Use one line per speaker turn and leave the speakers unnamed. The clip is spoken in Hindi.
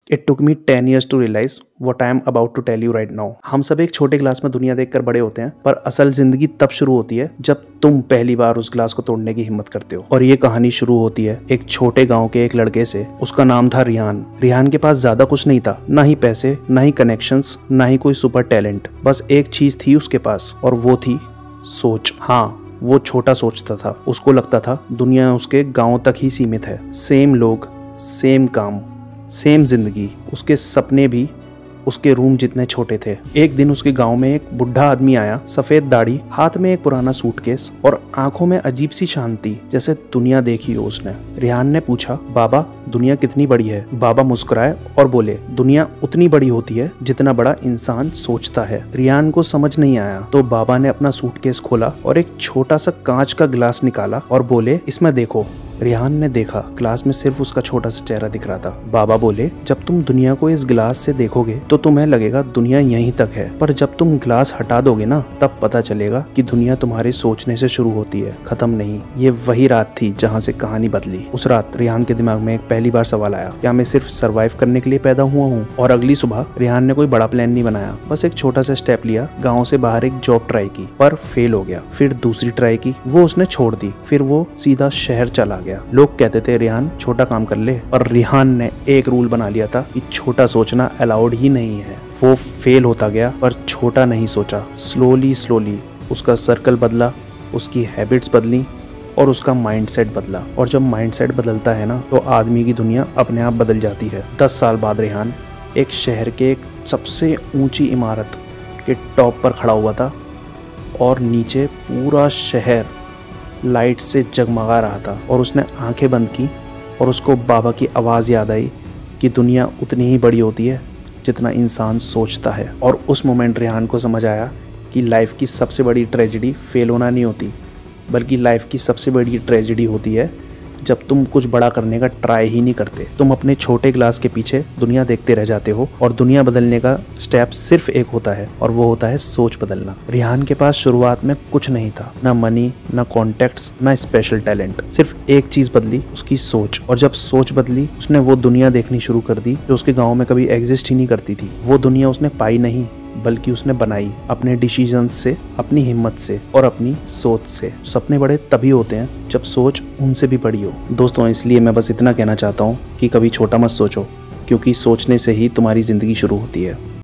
It took me 10 years to realise what I am about to tell you right now. हम सब एक छोटे ग्लास में दुनिया देखकर बड़े होते हैं, पर असल जिंदगी तब शुरू होती है जब तुम पहली बार उस ग्लास को तोड़ने की हिम्मत करते हो। और ये कहानी शुरू होती है एक छोटे गांव के एक लड़के से। उसका नाम था रिहान। रिहान के पास ज्यादा कुछ नहीं था, ना ही पैसे, ना ही कनेक्शंस, ना ही कोई सुपर टैलेंट। बस एक चीज थी उसके पास, और वो थी सोच। हाँ, वो छोटा सोचता था। उसको लगता था दुनिया उसके गांव तक ही सीमित है। सेम लोग, सेम काम, सेम जिंदगी। उसके सपने भी उसके रूम जितने छोटे थे। एक दिन उसके गांव में एक बुढ़ा आदमी आया, सफेद दाढ़ी, हाथ में एक पुराना सूटकेस और आंखों में अजीब सी शांति, जैसे दुनिया देखी हो उसने। रिहान ने पूछा, बाबा दुनिया कितनी बड़ी है? बाबा मुस्कुराए और बोले, दुनिया उतनी बड़ी होती है जितना बड़ा इंसान सोचता है। रिहान को समझ नहीं आया, तो बाबा ने अपना सूटकेस खोला और एक छोटा सा कांच का गिलास निकाला और बोले, इसमें देखो। रिहान ने देखा, ग्लास में सिर्फ उसका छोटा सा चेहरा दिख रहा था। बाबा बोले, जब तुम दुनिया को इस गिलास से देखोगे तो तुम्हें लगेगा दुनिया यहीं तक है, पर जब तुम ग्लास हटा दोगे ना, तब पता चलेगा कि दुनिया तुम्हारे सोचने से शुरू होती है, खत्म नहीं। ये वही रात थी जहाँ से कहानी बदली। उस रात रिहान के दिमाग में एक पहली बार सवाल आया, क्या मैं सिर्फ सर्वाइव करने के लिए पैदा हुआ हूँ? और अगली सुबह रिहान ने कोई बड़ा प्लान नहीं बनाया, बस एक छोटा सा स्टेप लिया। गाँव से बाहर एक जॉब ट्राई की, पर फेल हो गया। फिर दूसरी ट्राई की, वो उसने छोड़ दी। फिर वो सीधा शहर चला गया। लोग कहते थे रिहान छोटा काम कर ले, और रिहान ने एक रूल बना लिया था कि छोटा सोचना अलाउड ही नहीं है। वो फेल होता गया, पर छोटा नहीं सोचा। स्लोली स्लोली उसका सर्कल बदला, उसकी हैबिट्स बदली और उसका माइंडसेट बदला। और जब माइंडसेट बदलता है ना, तो आदमी की दुनिया अपने आप बदल जाती है। 10 साल बाद रिहान एक शहर के एक सबसे ऊंची इमारत के टॉप पर खड़ा हुआ था, और नीचे पूरा शहर लाइट से जगमगा रहा था। और उसने आंखें बंद की और उसको बाबा की आवाज़ याद आई कि दुनिया उतनी ही बड़ी होती है जितना इंसान सोचता है। और उस मोमेंट रिहान को समझ आया कि लाइफ की सबसे बड़ी ट्रेजेडी फेल होना नहीं होती, बल्कि लाइफ की सबसे बड़ी ट्रेजेडी होती है जब तुम कुछ बड़ा करने का ट्राई ही नहीं करते। तुम अपने छोटे ग्लास के पीछे दुनिया देखते रह जाते हो, और दुनिया बदलने का स्टेप सिर्फ एक होता है, और वो होता है सोच बदलना। रिहान के पास शुरुआत में कुछ नहीं था, ना मनी, ना कॉन्टेक्ट्स, ना स्पेशल टैलेंट। सिर्फ एक चीज बदली, उसकी सोच। और जब सोच बदली, उसने वो दुनिया देखनी शुरू कर दी जो उसके गाँव में कभी एग्जिस्ट ही नहीं करती थी। वो दुनिया उसने पाई नहीं, बल्कि उसने बनाई, अपने डिसीजंस से, अपनी हिम्मत से और अपनी सोच से। सपने बड़े तभी होते हैं जब सोच उनसे भी बड़ी हो। दोस्तों, इसलिए मैं बस इतना कहना चाहता हूँ कि कभी छोटा मत सोचो, क्योंकि सोचने से ही तुम्हारी जिंदगी शुरू होती है।